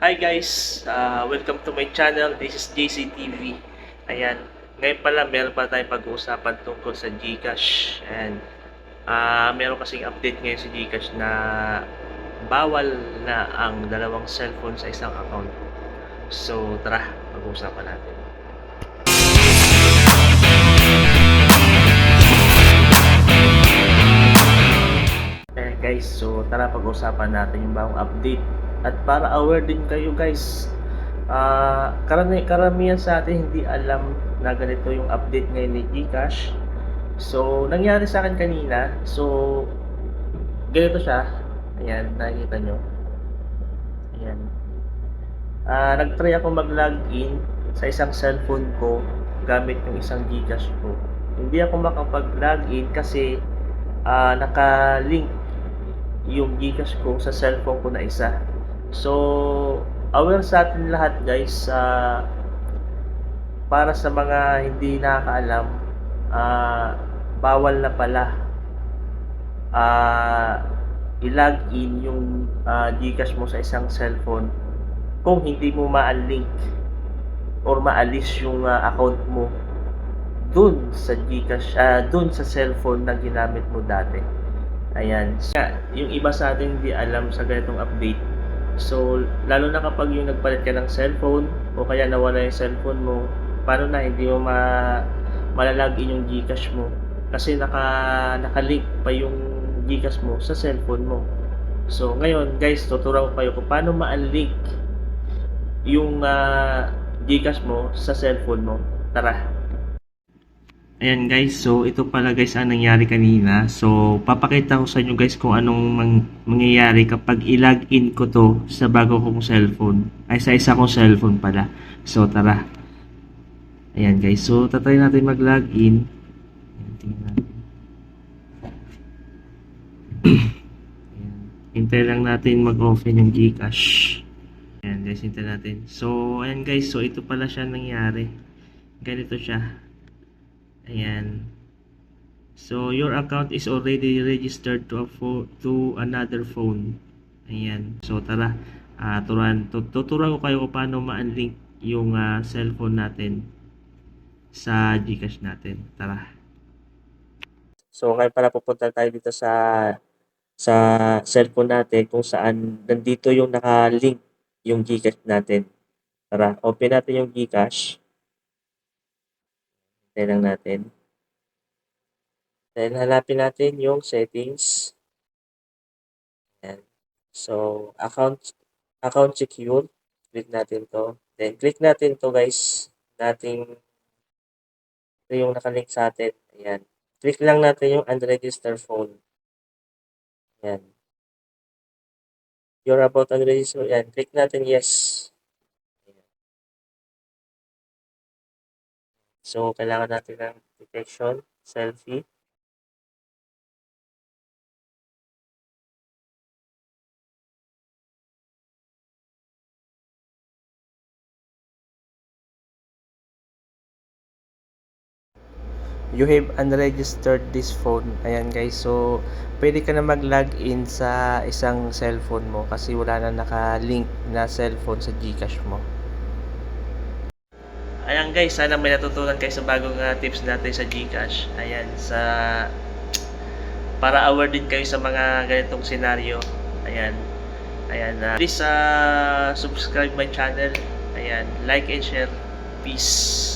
Hi guys, welcome to my channel. This is JCTV. Ayan, ngayon pala meron pa tayong pag-uusapan tungkol sa GCash. And meron kasing update ngayon sa GCash na bawal na ang dalawang cellphone sa isang account. So tara, pag-uusapan natin. Ayan guys, so tara pag-uusapan natin yung bagong update. At para aware din kayo guys, karamihan sa atin hindi alam na ganito yung update ngayon ni GCash. So, nangyari sa akin kanina. So, ganito siya. Ayan, nakikita nyo. Ayan. Nag-try ako mag-login sa isang cellphone ko gamit yung isang GCash ko. Hindi ako makapag-login kasi naka-link yung GCash ko sa cellphone ko na isa. So, aware sa atin lahat guys, para sa mga hindi nakakaalam, bawal na pala i-login yung GCash mo sa isang cellphone kung hindi mo ma-link or maalis yung account mo dun sa GCash, dun sa cellphone na ginamit mo dati. Ayan. Yung iba sa atin hindi alam sa ganitong update. So, lalo na kapag yung nagpalit ka ng cellphone o kaya nawala yung cellphone mo, paano na hindi mo malalagin yung GCash mo? Kasi naka-link pa yung GCash mo sa cellphone mo. So, ngayon guys, tuturuan ko kayo kung paano ma-link yung GCash mo sa cellphone mo. Tara! Ayan guys, so ito pala guys ang nangyari kanina. So papakita ko sa inyo guys kung anong mangyayari kapag i-login ko to sa bago kong cellphone. Ay sa isa kong cellphone pala. So tara. Ayan guys, so tatry natin mag-login. Ayan, tingnan natin. Ayan. Hintay lang natin mag-open yung GCash. Ayan guys, hintay natin. So ayan guys, so ito pala siya nangyari. Ganito siya. Ayan. So your account is already registered to another phone. Ayan. So tara, tuturuan ko kayo kung paano ma-unlink yung cellphone natin sa GCash natin. Tara. So kaya pala pupunta tayo dito sa cellphone natin kung saan nandito yung naka-link yung GCash natin. Tara, open natin yung GCash. Tayo lang natin. Then, hanapin natin yung settings. Ayan. So, account secure. Click natin to. Then, click natin to guys. Ito yung nakalink sa atin. Ayan. Click lang natin yung unregistered phone. Ayan. You're about unregistered. Ayan. Click natin yes. Ayan. So, kailangan natin ng detection, selfie. You have unregistered this phone. Ayan guys, so pwede ka na mag-login sa isang cellphone mo kasi wala na naka-link na cellphone sa GCash mo. Ayan guys, sana may natutunan kayo sa bagong tips natin sa GCash. Ayan, para aware din kayo sa mga ganitong senaryo. Ayan. Please subscribe my channel. Ayan, like and share. Peace.